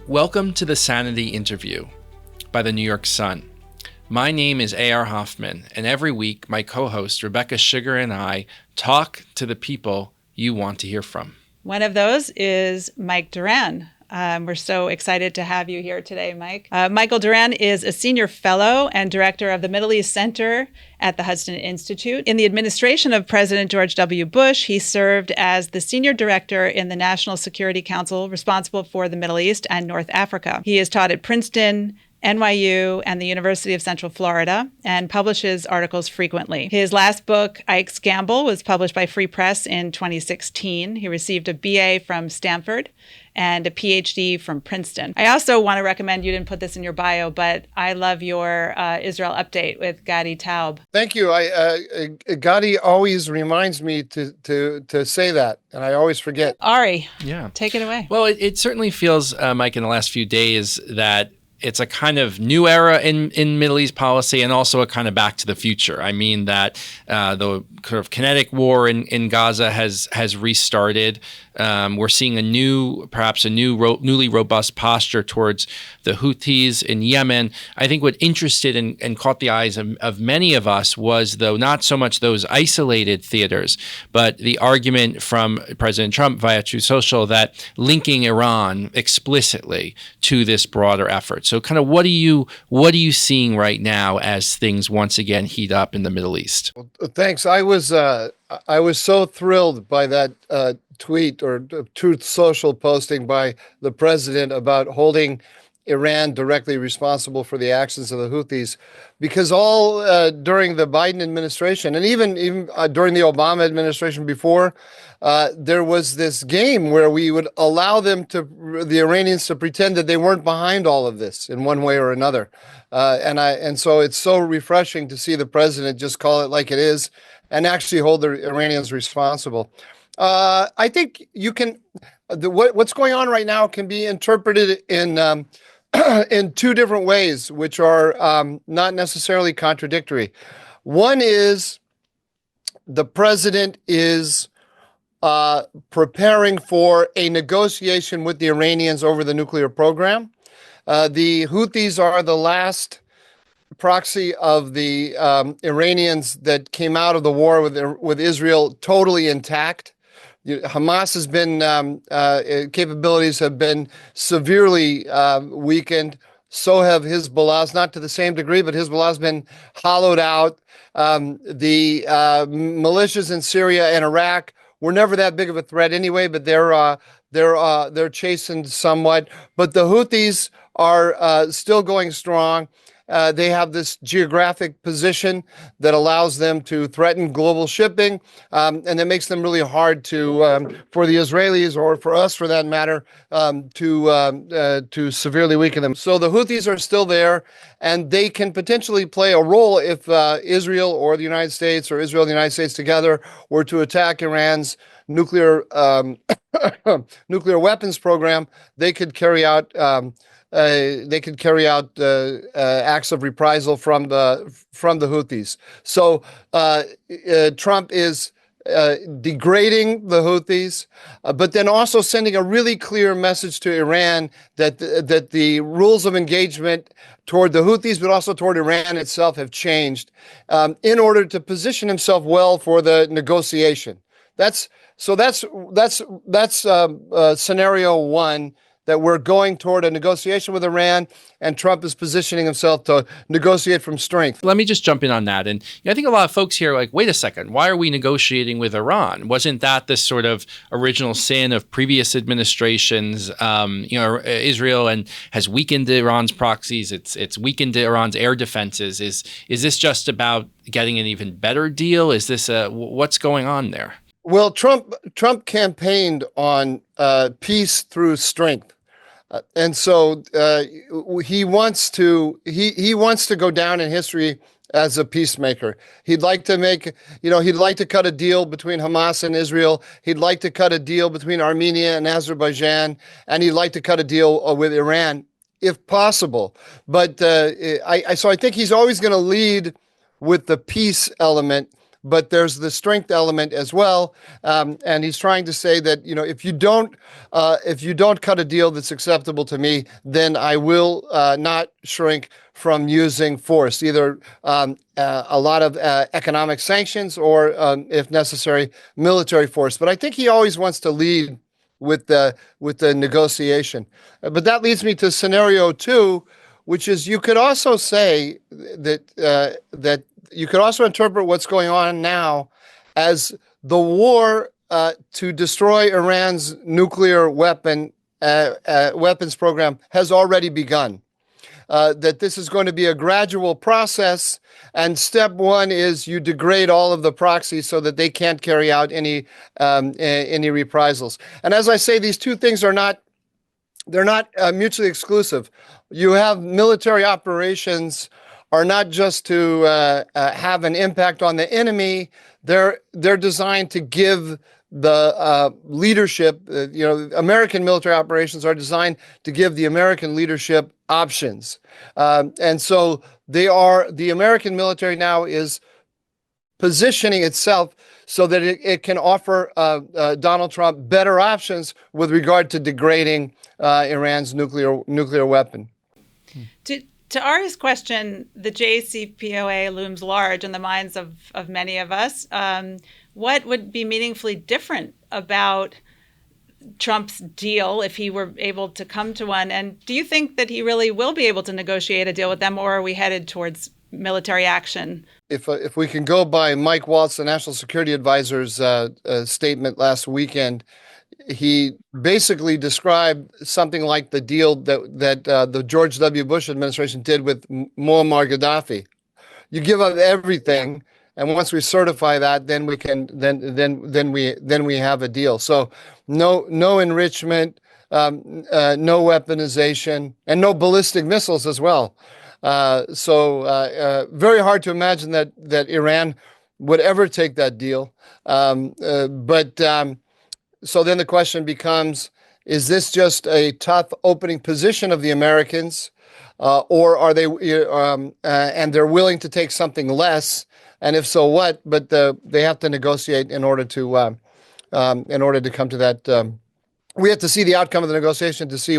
Welcome to the Sanity interview by the New York Sun. My name is A.R. Hoffman, and every week my co-host Rebecca Sugar and I talk to the people you want to hear from. One of those is Mike Doran. We're so excited to have you here today, Mike. Michael Doran is a senior fellow and director of the Middle East Center at the Hudson Institute. In the administration of President George W. Bush, he served as the senior director in the National Security Council responsible for the Middle East and North Africa. He has taught at Princeton, NYU, and the University of Central Florida, and publishes articles frequently. His last book, Ike's Gamble, was published by Free Press in 2016. He received a BA from Stanford and a PhD from Princeton. I also want to recommend, you didn't put this in your bio, but I love your Israel update with Gadi Taub. Thank you. Gadi always reminds me to say that, and I always forget. Ari, take it away. Well, it certainly feels, Mike, in the last few days that it's a kind of new era in Middle East policy and also a kind of back to the future. I mean that the kind of kinetic war in Gaza has restarted. We're seeing perhaps a newly robust posture towards the Houthis in Yemen. I think what interested and caught the eyes of many of us was, though, not so much those isolated theaters, but the argument from President Trump via Truth Social that linking Iran explicitly to this broader effort. So kind of what are you seeing right now as things once again heat up in the Middle East? Well, thanks. I was so thrilled by that tweet or Truth Social posting by the president about holding Iran directly responsible for the actions of the Houthis, because all during the Biden administration and even during the Obama administration before, there was this game where we would allow the Iranians to pretend that they weren't behind all of this in one way or another, and so it's so refreshing to see the president just call it like it is and actually hold the Iranians responsible. I think what's going on right now can be interpreted in two different ways, which are not necessarily contradictory. One is the president is preparing for a negotiation with the Iranians over the nuclear program. The Houthis are the last proxy of the Iranians that came out of the war with Israel totally intact. Hamas has been capabilities have been severely weakened. So have Hezbollah's, not to the same degree, but Hezbollah has been hollowed out. The militias in Syria and Iraq were never that big of a threat anyway, but they're chastened somewhat. But the Houthis are still going strong. They have this geographic position that allows them to threaten global shipping, and that makes them really hard for the Israelis, or for us for that matter, to severely weaken them. So the Houthis are still there, and they can potentially play a role if Israel or the United States, or Israel and the United States together, were to attack Iran's nuclear weapons program. They could carry out acts of reprisal from the Houthis. So Trump is degrading the Houthis, but then also sending a really clear message to Iran that the rules of engagement toward the Houthis, but also toward Iran itself, have changed in order to position himself well for the negotiation. That's scenario one, that we're going toward a negotiation with Iran, and Trump is positioning himself to negotiate from strength. Let me just jump in on that. And I think a lot of folks here are like, wait a second, why are we negotiating with Iran? Wasn't that the sort of original sin of previous administrations? Israel has weakened Iran's proxies. It's weakened Iran's air defenses. Is this just about getting an even better deal? Is this what's going on there? Well, Trump campaigned on peace through strength. And so he wants to go down in history as a peacemaker. He'd like to cut a deal between Hamas and Israel. He'd like to cut a deal between Armenia and Azerbaijan, and he'd like to cut a deal with Iran if possible. But so I think he's always going to lead with the peace element. but there's the strength element as well. And he's trying to say that, if you don't cut a deal that's acceptable to me, then I will not shrink from using force, either a lot of economic sanctions or, if necessary, military force. But I think he always wants to lead with the negotiation. But that leads me to scenario 2, which is you could also say that you could also interpret what's going on now as the war to destroy Iran's nuclear weapons program has already begun. That this is going to be a gradual process, and step 1 is you degrade all of the proxies so that they can't carry out any reprisals. And as I say, these two things are not mutually exclusive. You have military operations are not just to have an impact on the enemy. They're designed to give the leadership. American military operations are designed to give the American leadership options, and so the American military now is positioning itself so that it can offer Donald Trump better options with regard to degrading Iran's nuclear weapon. To Ari's question, the JCPOA looms large in the minds of many of us. What would be meaningfully different about Trump's deal if he were able to come to one? And do you think that he really will be able to negotiate a deal with them, or are we headed towards military action? If we can go by Mike Waltz, the National Security Advisor's statement last weekend, he basically described something like the deal that the George W. Bush administration did with Muammar Gaddafi. You give up everything, and once we certify that, then we can then we have a deal. So no enrichment, no weaponization, and no ballistic missiles as well. So very hard to imagine that Iran would ever take that deal. So then the question becomes, is this just a tough opening position of the Americans, or are they, and they're willing to take something less? And if so, what? But they have to negotiate in order to come to that. We have to see the outcome of the negotiation to see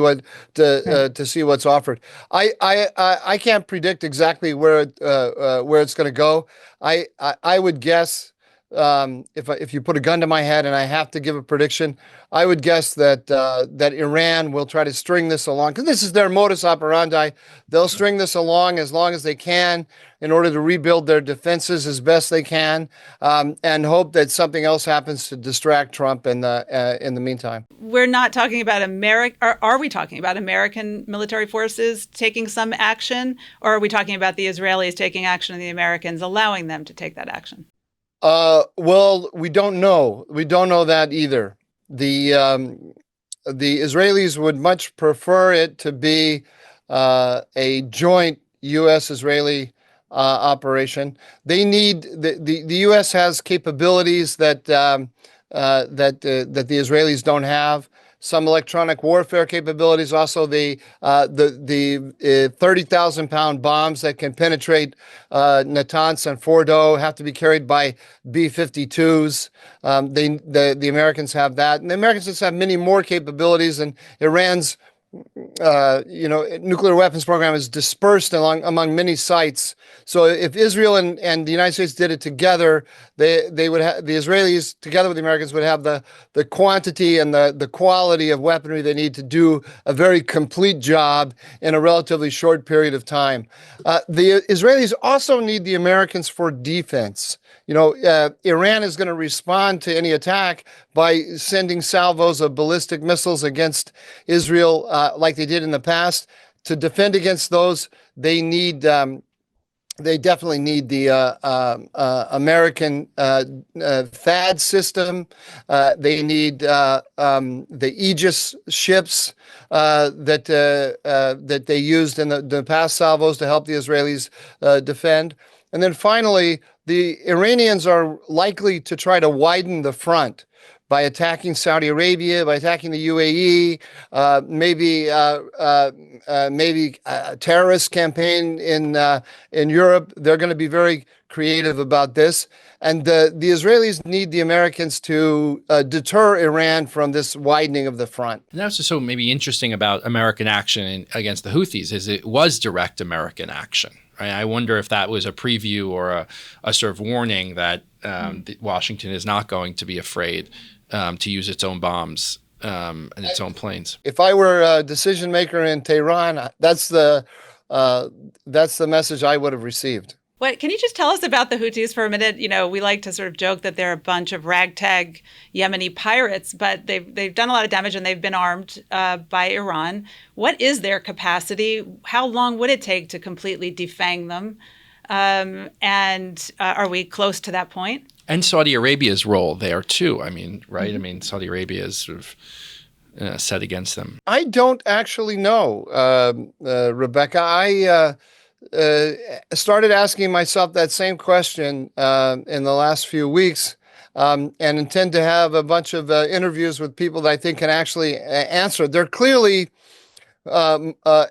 to see what's offered. I can't predict exactly where it's going to go. I would guess. If you put a gun to my head and I have to give a prediction, I would guess that Iran will try to string this along, because this is their modus operandi. They'll string this along as they can in order to rebuild their defenses as best they can, and hope that something else happens to distract Trump in the meantime. We're not talking about are we talking about American military forces taking some action, or are we talking about the Israelis taking action and the Americans allowing them to take that action? Well, we don't know. We don't know that either. The Israelis would much prefer it to be a joint U.S.-Israeli operation. They need the U.S. has capabilities that the Israelis don't have. Some electronic warfare capabilities, also the 30,000-pound bombs that can penetrate Natanz and Fordo have to be carried by B-52s. The Americans have that, and the Americans just have many more capabilities. And Iran's nuclear weapons program is dispersed among many sites. So if Israel and the United States did it together, they would have, the Israelis together with the Americans would have the quantity and the quality of weaponry they need to do a very complete job in a relatively short period of time. The Israelis also need the Americans for defense. Iran is going to respond to any attack by sending salvos of ballistic missiles against Israel, like they did in the past. To defend against those, they definitely need the American THAAD system. They need the Aegis ships that they used in the past salvos to help the Israelis defend. And then finally, the Iranians are likely to try to widen the front by attacking Saudi Arabia, by attacking the UAE, maybe a terrorist campaign in Europe. They're going to be very creative about this. And the Israelis need the Americans to deter Iran from this widening of the front. And that's what's so maybe interesting about American action against the Houthis is it was direct American action. Right? I wonder if that was a preview or a sort of warning that Washington is not going to be afraid to use its own bombs and its own planes. If I were a decision maker in Tehran, that's the message I would have received. What can you just tell us about the Houthis for a minute? You know, we like to sort of joke that they're a bunch of ragtag Yemeni pirates, but they've done a lot of damage and they've been armed by Iran. What is their capacity? How long would it take to completely defang them? And are we close to that point? And Saudi Arabia's role there too. I mean, right? I mean, Saudi Arabia is sort of set against them. I don't actually know, Rebecca. I started asking myself that same question in the last few weeks, and intend to have a bunch of interviews with people that I think can actually answer. They're clearly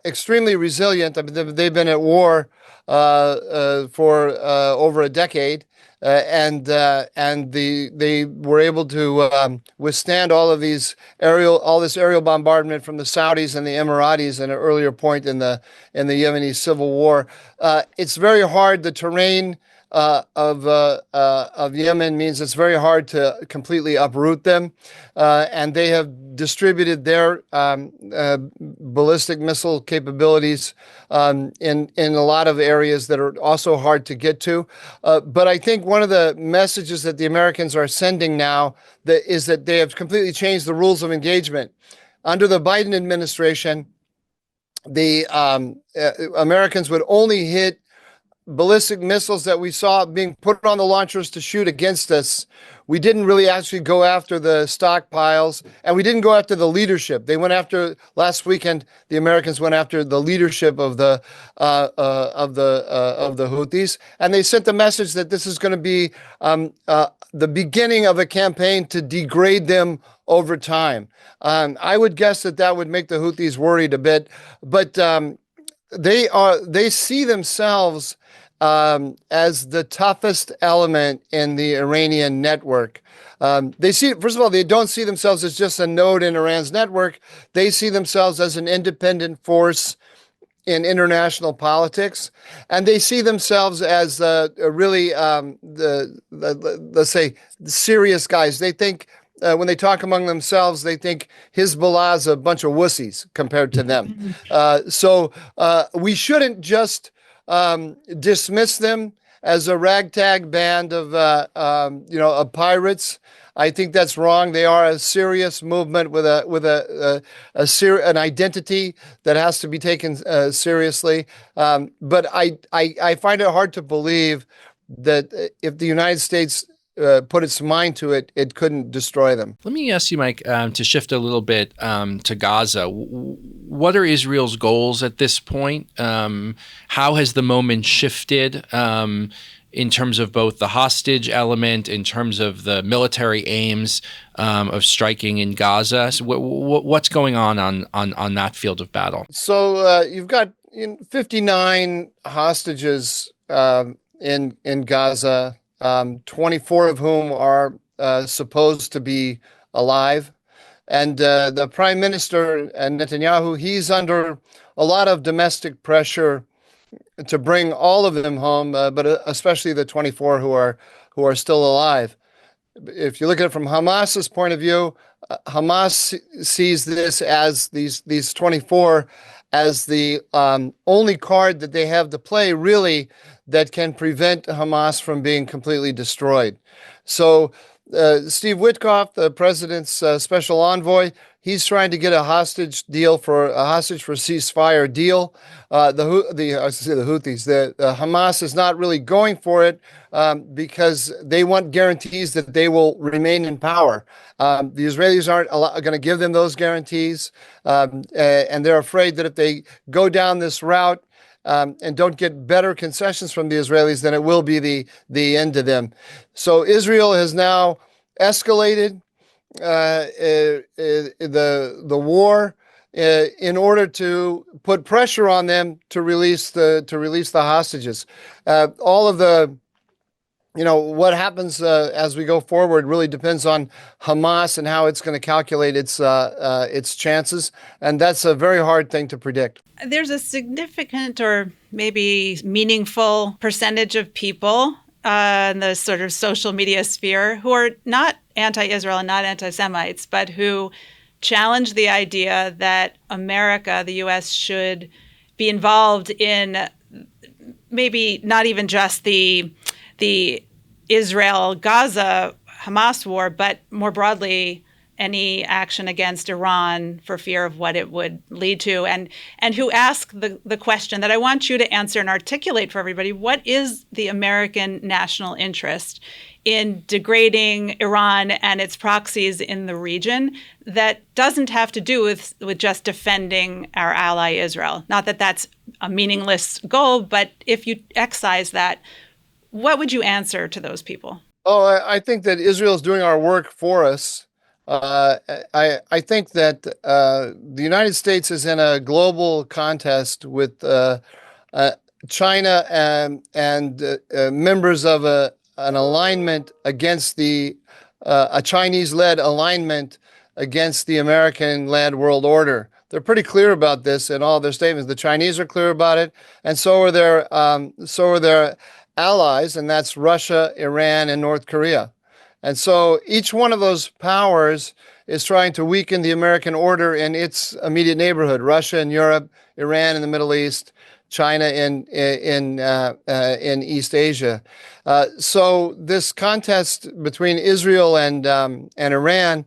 extremely resilient. I mean, they've been at war for over a decade. And they were able to withstand all this aerial bombardment from the Saudis and the Emiratis at an earlier point in the Yemeni civil war. It's very hard. The terrain of Yemen means it's very hard to completely uproot them, and they have distributed their ballistic missile capabilities in a lot of areas that are also hard to get to. But I think one of the messages that the Americans are sending now is that they have completely changed the rules of engagement. Under the Biden administration, the Americans would only hit ballistic missiles that we saw being put on the launchers to shoot against us. We didn't really actually go after the stockpiles, and we didn't go after the leadership. They went after last weekend. The Americans went after the leadership of the Houthis, and they sent the message that this is going to be the beginning of a campaign to degrade them over time. I would guess that would make the Houthis worried a bit, but they see themselves as the toughest element in the Iranian network. First of all, they don't see themselves as just a node in Iran's network. They see themselves as an independent force in international politics, and they see themselves as really let's say the serious guys. They think when they talk among themselves, they think Hezbollah is a bunch of wussies compared to them. So we shouldn't just dismiss them as a ragtag band of pirates. I think that's wrong. They are a serious movement with an identity that has to be taken seriously. But I find it hard to believe that if the United States put its mind to it, it couldn't destroy them. Let me ask you, Mike, to shift a little bit to Gaza. What are Israel's goals at this point? How has the moment shifted in terms of both the hostage element, in terms of the military aims of striking in Gaza? So what's going on that field of battle? So you've got 59 hostages in Gaza. 24 of whom are supposed to be alive. And the Prime Minister, Netanyahu, he's under a lot of domestic pressure to bring all of them home, but especially the 24 who are still alive. If you look at it from Hamas's point of view, Hamas sees this as these 24 as the only card that they have to play, really, that can prevent Hamas from being completely destroyed. So Steve Witkoff, the president's special envoy, he's trying to get a hostage for ceasefire deal. The Houthis, the Hamas is not really going for it because they want guarantees that they will remain in power. The Israelis aren't going to give them those guarantees, and they're afraid that if they go down this route and don't get better concessions from the Israelis, then it will be the end of them. So Israel has now escalated the war in order to put pressure on them to release the hostages. All of the what happens as we go forward really depends on Hamas and how it's going to calculate its chances, and that's a very hard thing to predict. There's a significant or maybe meaningful percentage of people in the sort of social media sphere who are not anti-Israel and not anti-Semites, but who challenge the idea that America, the U.S., should be involved in maybe not even just the Israel-Gaza Hamas war, but more broadly, any action against Iran for fear of what it would lead to, and who ask the question that I want you to answer and articulate for everybody: what is the American national interest in degrading Iran and its proxies in the region that doesn't have to do with just defending our ally Israel? Not that that's a meaningless goal, but if you excise that, what would you answer to those people? Oh, I think that Israel is doing our work for us. I think that the United States is in a global contest with China and members of an alignment against a Chinese-led alignment against the American-led world order. They're pretty clear about this in all their statements. The Chinese are clear about it, and so are their allies, and that's Russia, Iran, and North Korea. And so each one of those powers is trying to weaken the American order in its immediate neighborhood: Russia in Europe, Iran in the Middle East, China in East Asia. So this contest between Israel and Iran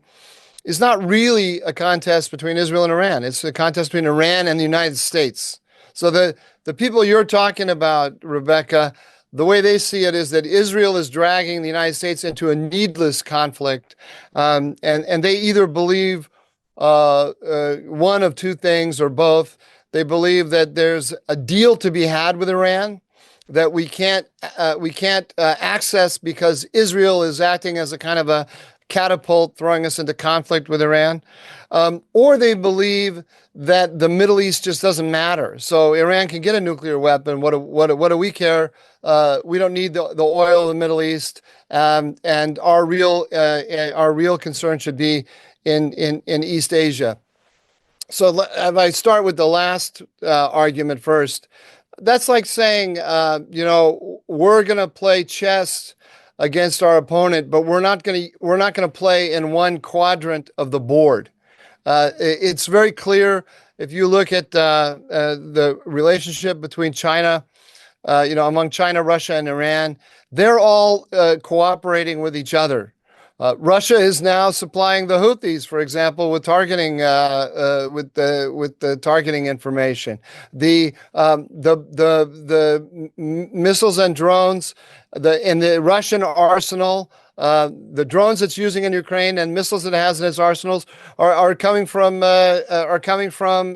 is not really a contest between Israel and Iran. It's a contest between Iran and the United States. So the people you're talking about, Rebecca, the way they see it is that Israel is dragging the United States into a needless conflict, and they either believe one of two things or both. They believe that there's a deal to be had with Iran that we can't access because Israel is acting as a kind of a catapult throwing us into conflict with Iran, or they believe that the Middle East just doesn't matter. So Iran can get a nuclear weapon. What do we care? We don't need the oil of the Middle East, and our real concern should be in East Asia. So if I start with the last argument first, that's like saying, we're going to play chess against our opponent, but we're not going to play in one quadrant of the board. It's very clear if you look at the relationship between China, among China, Russia, and Iran. They're all cooperating with each other. Russia is now supplying the Houthis, for example, with targeting with the targeting information. The missiles and drones in the Russian arsenal, the drones it's using in Ukraine and missiles it has in its arsenals are coming from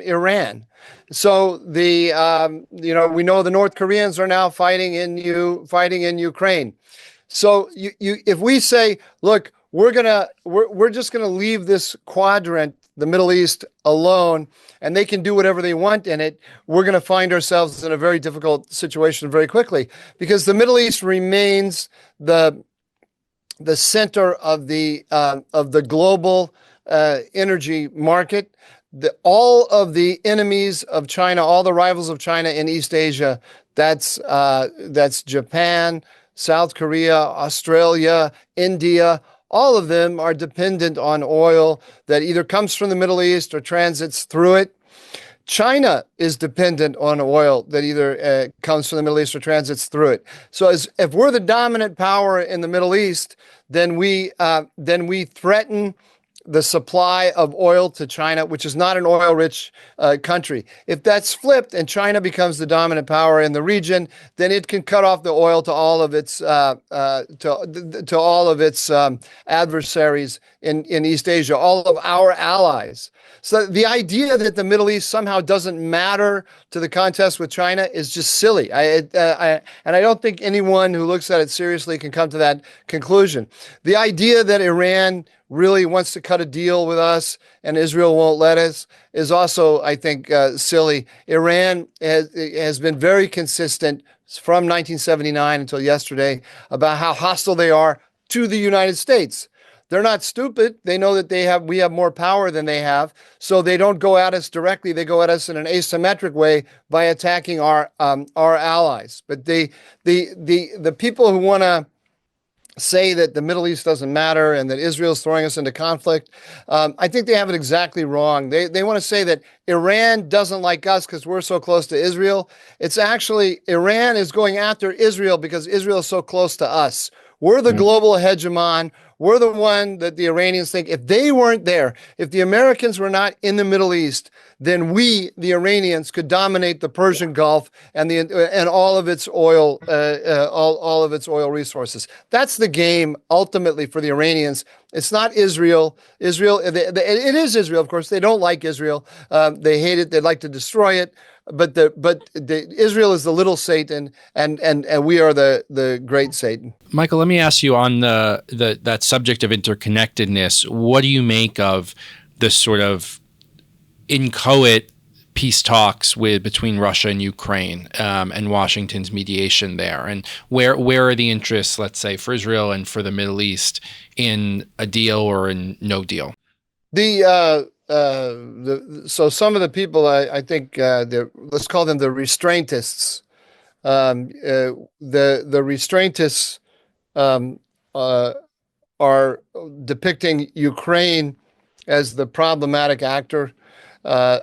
Iran. So we know the North Koreans are now fighting in Ukraine. So if we say, look, we're just gonna leave this quadrant, the Middle East, alone, and they can do whatever they want in it, we're gonna find ourselves in a very difficult situation very quickly, because the Middle East remains the center of the global energy market. All of the enemies of China, all the rivals of China in East Asia, that's Japan, South Korea, Australia, India, all of them are dependent on oil that either comes from the Middle East or transits through it. China is dependent on oil that either comes from the Middle East or transits through it. So if we're the dominant power in the Middle East, then we threaten the supply of oil to China, which is not an oil-rich country. If that's flipped and China becomes the dominant power in the region, then it can cut off the oil to all of its adversaries in East Asia, all of our allies. So the idea that the Middle East somehow doesn't matter to the contest with China is just silly. And I don't think anyone who looks at it seriously can come to that conclusion. The idea that Iran really wants to cut a deal with us and Israel won't let us is also, I think, silly. Iran has been very consistent from 1979 until yesterday about how hostile they are to the United States. They're not stupid. They know that we have more power than they have, so they don't go at us directly. They go at us in an asymmetric way by attacking our allies. But the people who want to say that the Middle East doesn't matter and that Israel's throwing us into conflict, I think they have it exactly wrong. They want to say that Iran doesn't like us because we're so close to Israel. It's actually Iran is going after Israel because Israel is so close to us. We're the global hegemon. We're the one that the Iranians think if they weren't there, if the Americans were not in the Middle East, then we, the Iranians, could dominate the Persian Gulf and all of its oil, all of its oil resources. That's the game ultimately for the Iranians. It's not Israel. It is Israel, of course. They don't like Israel. They hate it. They'd like to destroy it. But Israel is the little Satan, and we are the great Satan. Michael, let me ask you on that subject of interconnectedness. What do you make of the sort of inchoate peace talks between Russia and Ukraine, and Washington's mediation there? And where are the interests, let's say, for Israel and for the Middle East in a deal or in no deal? So some of the people, I think, let's call them the restraintists. The restraintists are depicting Ukraine as the problematic actor,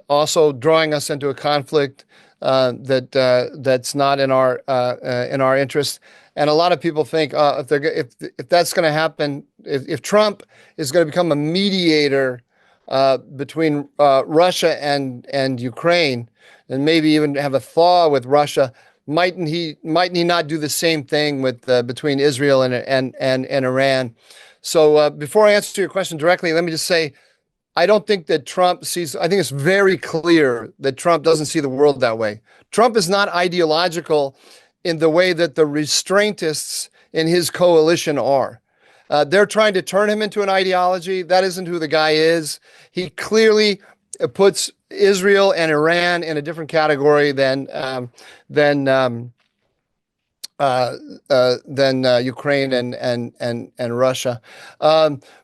also drawing us into a conflict that's not in our interest. And a lot of people think if that's going to happen, if Trump is going to become a mediator between Russia and Ukraine, and maybe even have a thaw with Russia, mightn't he not do the same thing with between Israel and Iran? So before I answer your question directly, let me just say, I don't think that Trump sees. I think it's very clear that Trump doesn't see the world that way. Trump is not ideological in the way that the restraintists in his coalition are. They're trying to turn him into an ideology. That isn't who the guy is. He clearly puts Israel and Iran in a different category than Ukraine and Russia.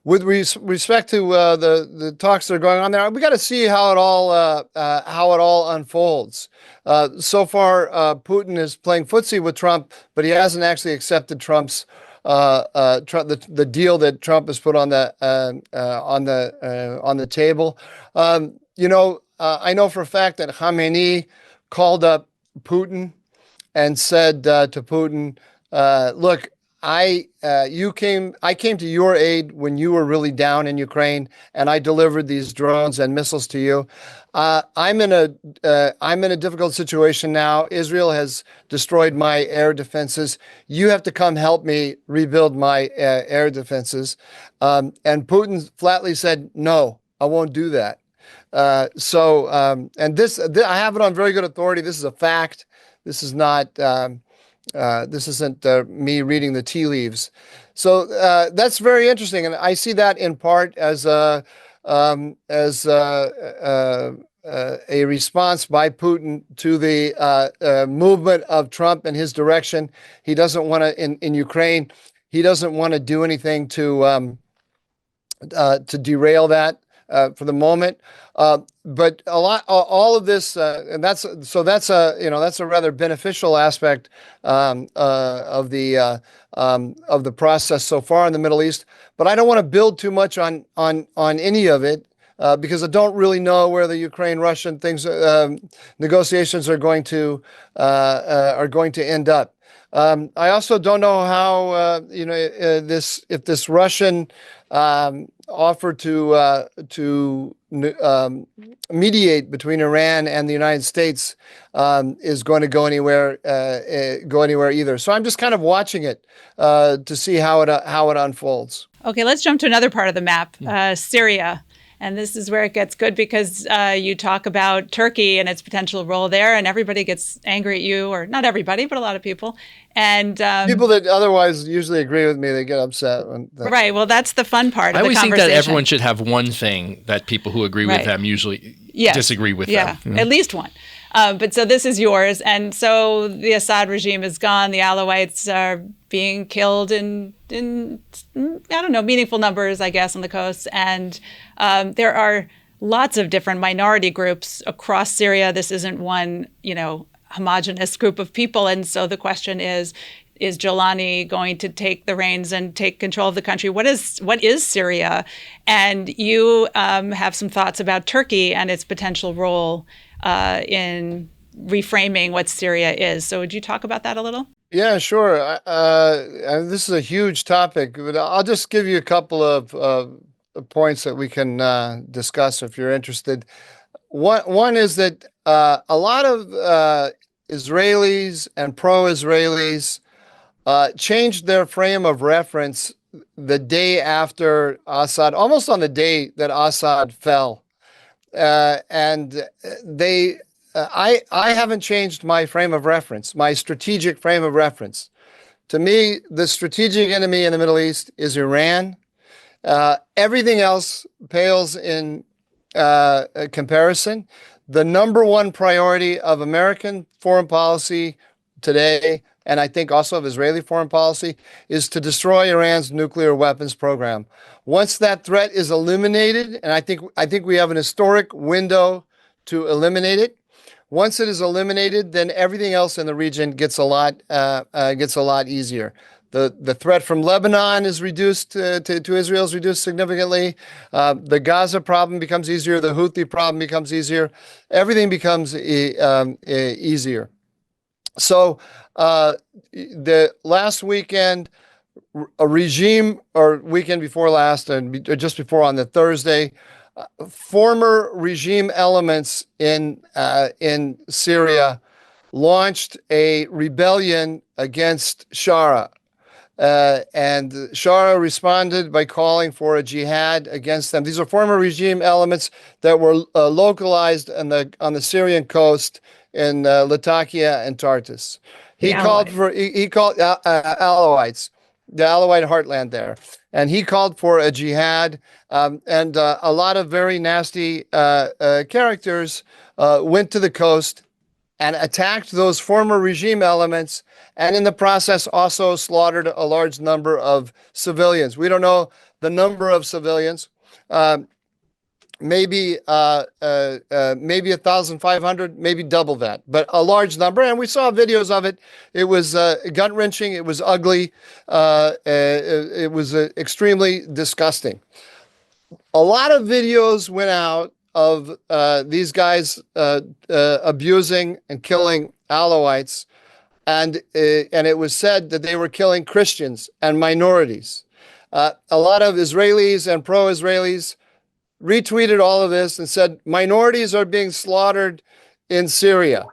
With respect to the talks that are going on there, we got to see how it all unfolds. So far, Putin is playing footsie with Trump, but he hasn't actually accepted Trump's. The deal that Trump has put on the table. I know for a fact that Khamenei called up Putin and said to Putin, "Look, I came to your aid when you were really down in Ukraine, and I delivered these drones and missiles to you. I'm in a difficult situation now. Israel has destroyed my air defenses. You have to come help me rebuild my air defenses." And Putin flatly said, "No, I won't do that." And this I have it on very good authority. This is a fact. This is not. This isn't me reading the tea leaves. So that's very interesting, and I see that in part as a response by Putin to the movement of Trump and his direction. He doesn't want to in Ukraine. He doesn't want to do anything to derail that for the moment. But all of this, and that's a rather beneficial aspect of the process so far in the Middle East. But I don't want to build too much on any of it. Because I don't really know where the Ukraine-Russian negotiations are going to end up. I also don't know how if this Russian offer to mediate between Iran and the United States is going to go anywhere either. So I'm just kind of watching it to see how it unfolds. Okay, let's jump to another part of the map, Syria. And this is where it gets good because you talk about Turkey and its potential role there, and everybody gets angry at you, or not everybody, but a lot of people. And people that otherwise usually agree with me, they get upset. Right. Well, that's the fun part of I the always think conversation. that everyone should have one thing that people who agree with them usually disagree with them. Yeah, at least one. But so this is yours. And so the Assad regime is gone. The Alawites are being killed in I don't know, meaningful numbers, I guess, on the coast. And there are lots of different minority groups across Syria. This isn't one, homogenous group of people. And so the question is Jolani going to take the reins and take control of the country? What is Syria? And you have some thoughts about Turkey and its potential role in reframing what Syria is. So would you talk about that a little? Yeah, sure. This is a huge topic, but I'll just give you a couple of points that we can discuss if you're interested. One is that a lot of Israelis and pro-Israelis changed their frame of reference the day after Assad, almost on the day that Assad fell. And I haven't changed my frame of reference, my strategic frame of reference. To me, the strategic enemy in the Middle East is Iran. Everything else pales in comparison. The number one priority of American foreign policy today, and I think also of Israeli foreign policy, is to destroy Iran's nuclear weapons program. Once that threat is eliminated, and I think we have an historic window to eliminate it. Once it is eliminated, then everything else in the region gets a lot easier. The threat from Lebanon is reduced to Israel is reduced significantly. The Gaza problem becomes easier. The Houthi problem becomes easier. Everything becomes easier. So the last weekend, a regime, or weekend before last, and just before on the Thursday, former regime elements in Syria launched a rebellion against Shara. And Shara responded by calling for a jihad against them. These are former regime elements that were localized on the Syrian coast in Latakia and Tartus. He called Alawites, the Alawite heartland there, and he called for a jihad. And a lot of very nasty characters went to the coast and attacked those former regime elements, and in the process also slaughtered a large number of civilians. We don't know the number of civilians. Maybe 1,500, maybe double that, but a large number. And we saw videos of it. It was gut-wrenching. It was ugly. It was extremely disgusting. A lot of videos went out of these guys abusing and killing Alawites, and it was said that they were killing Christians and minorities. A lot of Israelis and pro-Israelis retweeted all of this and said minorities are being slaughtered in Syria.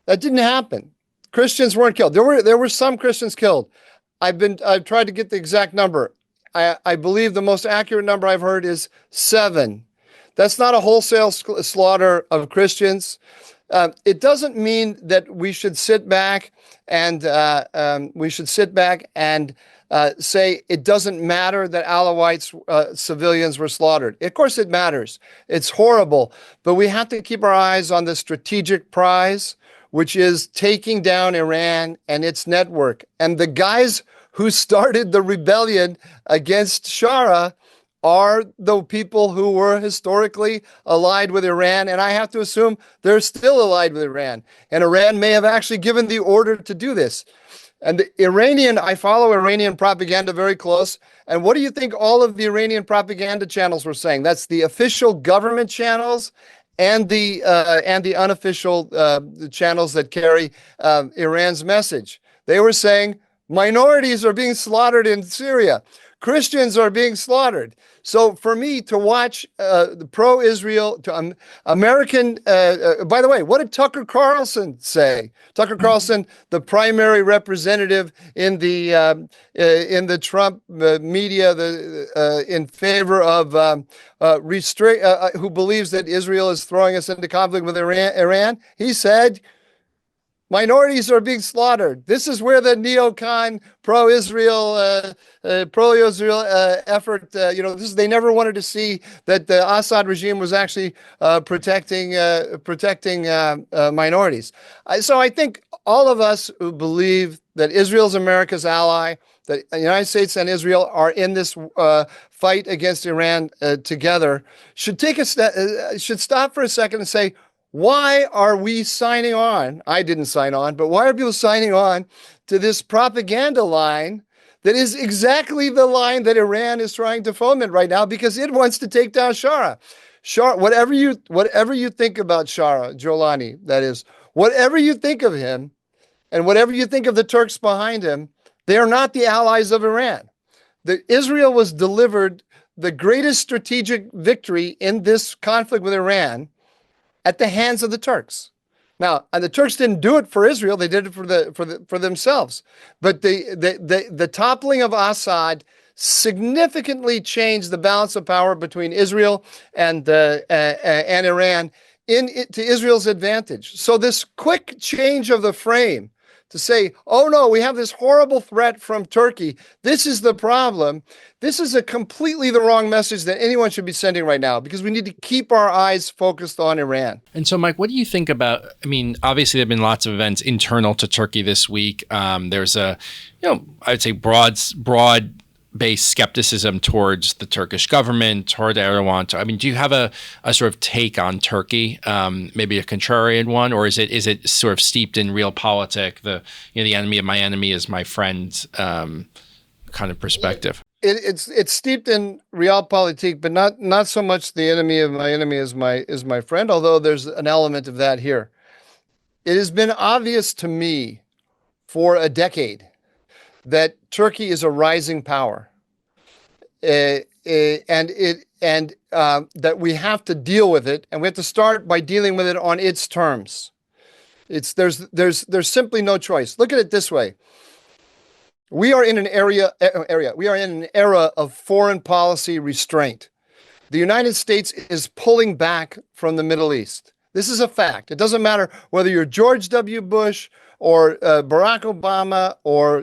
That didn't happen. Christians weren't killed. There were some Christians killed. I've tried to get the exact number. I believe the most accurate number I've heard is 7. That's not a wholesale slaughter of Christians. It doesn't mean that we should sit back and say it doesn't matter that Alawites civilians were slaughtered. Of course it matters. It's horrible, but we have to keep our eyes on the strategic prize, which is taking down Iran and its network. And the guys who started the rebellion against Shara are the people who were historically allied with Iran, and I have to assume they're still allied with Iran. And Iran may have actually given the order to do this. And I follow Iranian propaganda very close. And what do you think all of the Iranian propaganda channels were saying? That's the official government channels and the unofficial channels that carry Iran's message. They were saying minorities are being slaughtered in Syria. Christians are being slaughtered. So for me to watch the pro-Israel, American, by the way, what did Tucker Carlson say? Tucker Carlson, the primary representative in the Trump media, in favor of who believes that Israel is throwing us into conflict with Iran. He said, minorities are being slaughtered. This is where the neocon pro-Israel effort. They never wanted to see that the Assad regime was actually protecting minorities. So I think all of us who believe that Israel is America's ally, that the United States and Israel are in this fight against Iran together, should should stop for a second and say, why are we signing on? I didn't sign on, but why are people signing on to this propaganda line that is exactly the line that Iran is trying to foment right now, because it wants to take down Shara. Whatever you think about Shara Jolani, that is, whatever you think of him, and whatever you think of the Turks behind him, they are not the allies of Iran. Israel was delivered the greatest strategic victory in this conflict with Iran at the hands of the Turks. Now, and the Turks didn't do it for Israel; they did it for themselves. But the toppling of Assad significantly changed the balance of power between Israel and Iran to Israel's advantage. So this quick change of the frame to say, oh no, we have this horrible threat from Turkey, this is the problem. This is a completely the wrong message that anyone should be sending right now, because we need to keep our eyes focused on Iran. And so, Mike, what do you think about, I mean, obviously there have been lots of events internal to Turkey this week. There's a, I'd say broad-based skepticism towards the Turkish government, toward Erdogan. I mean, do you have a sort of take on Turkey, maybe a contrarian one, or is it sort of steeped in realpolitik, the enemy of my enemy is my friend kind of perspective? It's steeped in realpolitik, but not so much the enemy of my enemy is my friend, although there's an element of that here. It has been obvious to me for a decade that Turkey is a rising power, and that we have to deal with it, and we have to start by dealing with it on its terms. There's simply no choice. Look at it this way. We are in an We are in an era of foreign policy restraint. The United States is pulling back from the Middle East. This is a fact. It doesn't matter whether you're George W. Bush or Barack Obama or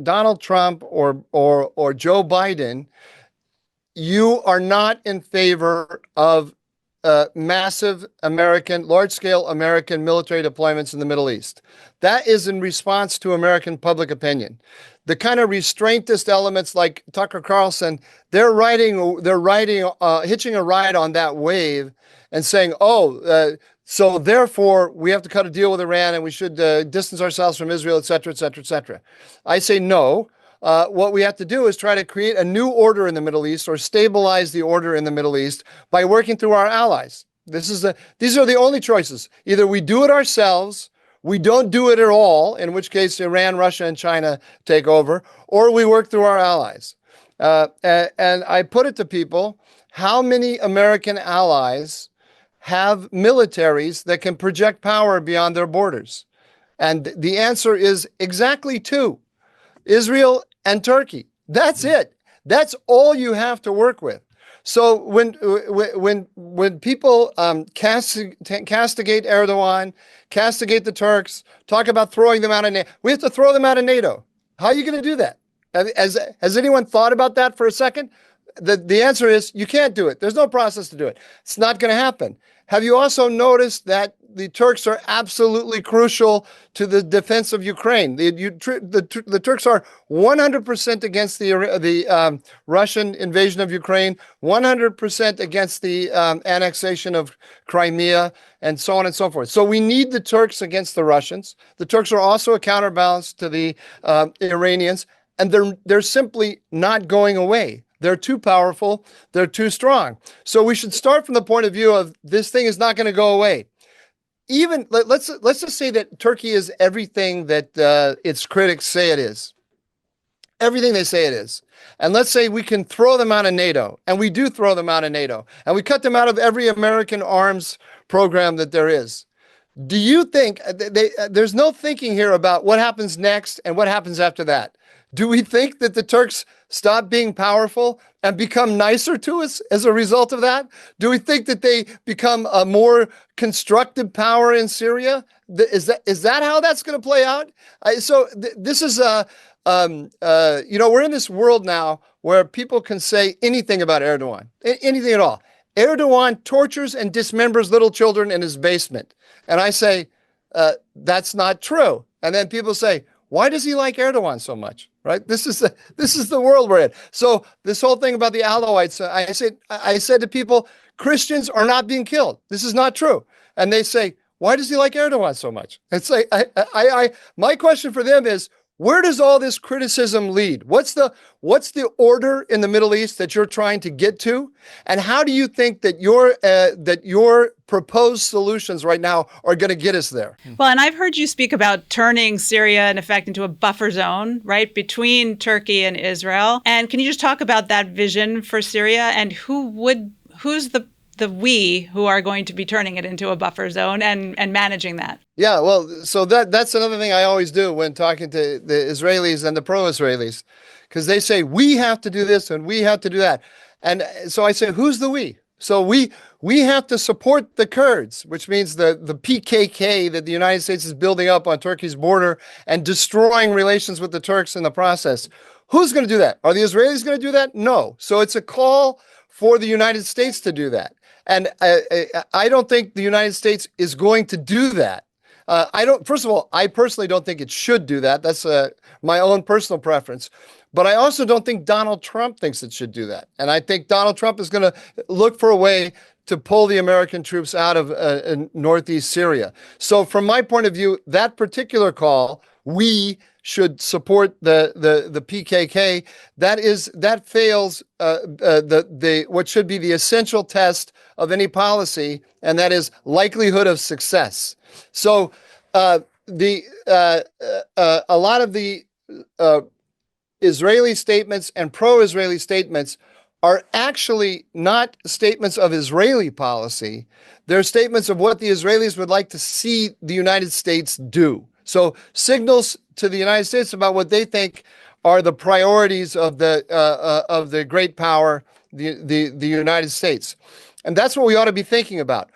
Donald Trump or Joe Biden. You are not in favor of massive large-scale American military deployments in the Middle East. That is in response to American public opinion. The kind of restraintist elements like Tucker Carlson, they're hitching a ride on that wave and saying, so therefore we have to cut a deal with Iran and we should distance ourselves from Israel, et cetera, et cetera, et cetera. I say no. What we have to do is try to create a new order in the Middle East, or stabilize the order in the Middle East by working through our allies. These are the only choices. Either we do it ourselves, we don't do it at all, in which case Iran, Russia, and China take over, or we work through our allies. And I put it to people, how many American allies have militaries that can project power beyond their borders? And the answer is exactly 2. Israel and Turkey. That's it. That's all you have to work with. So when people castigate Erdogan, castigate the Turks, talk about throwing them out of NATO, we have to throw them out of NATO. How are you going to do that? Has anyone thought about that for a second? The answer is you can't do it. There's no process to do it. It's not going to happen. Have you also noticed that the Turks are absolutely crucial to the defense of Ukraine? The Turks are 100% against the Russian invasion of Ukraine, 100% against the annexation of Crimea, and so on and so forth. So we need the Turks against the Russians. The Turks are also a counterbalance to the Iranians, and they're simply not going away. They're too powerful. They're too strong. So we should start from the point of view of this thing is not going to go away. Even let's just say that Turkey is everything that its critics say it is. everything they say it is. And let's say we can throw them out of NATO, and we do throw them out of NATO, and we cut them out of every American arms program that there is. Do you think there's no thinking here about what happens next and what happens after that? Do we think that the Turks stop being powerful and become nicer to us as a result of that? Do we think that they become a more constructive power in Syria? Is that how that's going to play out? This is we're in this world now where people can say anything about Erdogan, anything at all. Erdogan tortures and dismembers little children in his basement. And I say, that's not true. And then people say, why does he like Erdogan so much? Right? This is the world we're in. So this whole thing about the Alawites, I said to people, Christians are not being killed. This is not true. And they say, why does he like Erdogan so much? It's like, my question for them is, where does all this criticism lead? What's the order in the Middle East that you're trying to get to? And how do you think that your proposed solutions right now are going to get us there? Well, and I've heard you speak about turning Syria, in effect, into a buffer zone, right, between Turkey and Israel. And can you just talk about that vision for Syria and who's the we who are going to be turning it into a buffer zone and managing that? Yeah, well, so that's another thing I always do when talking to the Israelis and the pro-Israelis, because they say, we have to do this and we have to do that. And so I say, who's the we? So we have to support the Kurds, which means the PKK that the United States is building up on Turkey's border and destroying relations with the Turks in the process. Who's going to do that? Are the Israelis going to do that? No. So it's a call for the United States to do that. And I don't think the United States is going to do that. First of all, I personally don't think it should do that. That's my own personal preference. But I also don't think Donald Trump thinks it should do that. And I think Donald Trump is going to look for a way to pull the American troops out of northeast Syria. So from my point of view, that particular call, we should support the PKK. That fails what should be the essential test of any policy, and that is likelihood of success. So a lot of the Israeli statements and pro-Israeli statements are actually not statements of Israeli policy. They're statements of what the Israelis would like to see the United States do. So signals to the United States about what they think are the priorities of the great power, the United States. And that's what we ought to be thinking about.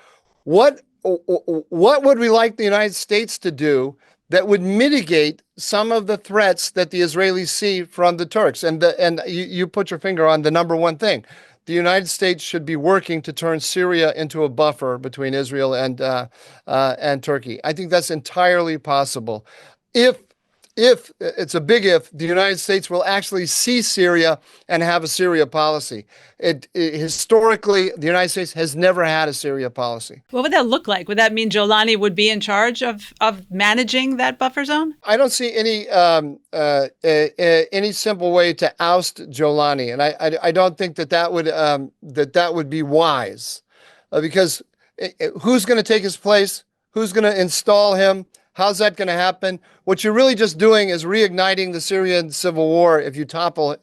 What would we like the United States to do that would mitigate some of the threats that the Israelis see from the Turks? And you put your finger on the number one thing. The United States should be working to turn Syria into a buffer between Israel and Turkey. I think that's entirely possible. If it's a big if, the United States will actually see Syria and have a Syria policy. Historically, the United States has never had a Syria policy. What would that look like? Would that mean Jolani would be in charge of managing that buffer zone? I don't see any simple way to oust Jolani, and I don't think that would be wise, because who's going to take his place? Who's going to install him? How's that going to happen? What you're really just doing is reigniting the Syrian civil war if you topple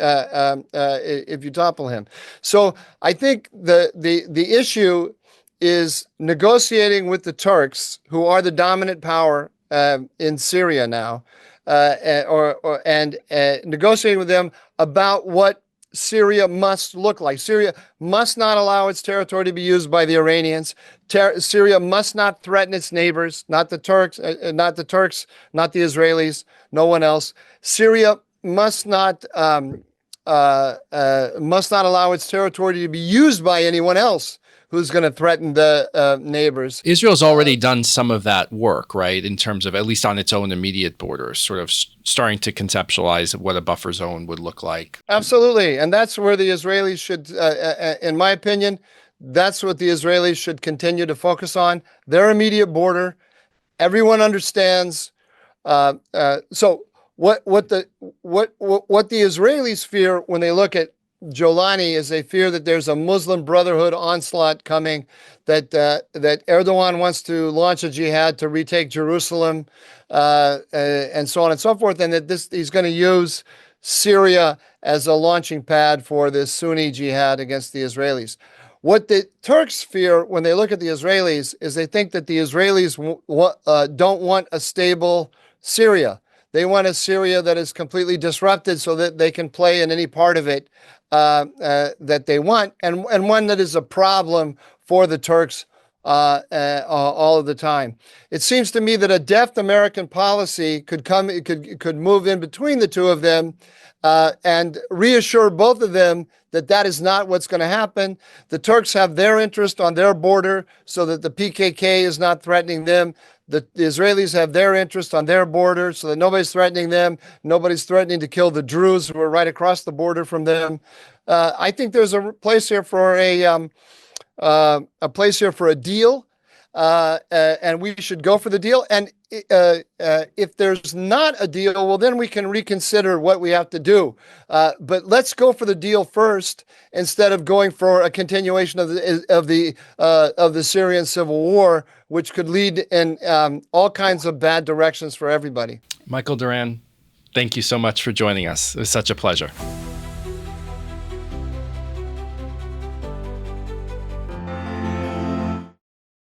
him. So I think the issue is negotiating with the Turks, who are the dominant power in Syria now, and negotiating with them about what Syria must look like. Syria must not allow its territory to be used by the Iranians. Syria must not threaten its neighbors, not the Turks, not the Israelis, no one else. Syria must not allow its territory to be used by anyone else who's going to threaten the neighbors. Israel's already done some of that work, right, in terms of at least on its own immediate borders, sort of starting to conceptualize what a buffer zone would look like. Absolutely. And that's where the Israelis should, in my opinion, that's what the Israelis should continue to focus on, their immediate border. Everyone understands. So what the Israelis fear when they look at Jolani is they fear that there's a Muslim Brotherhood onslaught coming, that Erdogan wants to launch a jihad to retake Jerusalem, and so on and so forth, and that he's going to use Syria as a launching pad for this Sunni jihad against the Israelis. What the Turks fear when they look at the Israelis is they think that the Israelis don't want a stable Syria. They want a Syria that is completely disrupted so that they can play in any part of it that they want, and one that is a problem for the Turks all of the time. It seems to me that a deft American policy could move in between the two of them and reassure both of them that that is not what's going to happen. The Turks have their interest on their border so that the PKK is not threatening them. The Israelis have their interest on their border so that nobody's threatening them. Nobody's threatening to kill the Druze who are right across the border from them. I think there's a place here for a deal, and we should go for the deal. And if there's not a deal, well, then we can reconsider what we have to do. But let's go for the deal first, instead of going for a continuation of the Syrian civil war, which could lead in all kinds of bad directions for everybody. Michael Doran, thank you so much for joining us. It was such a pleasure.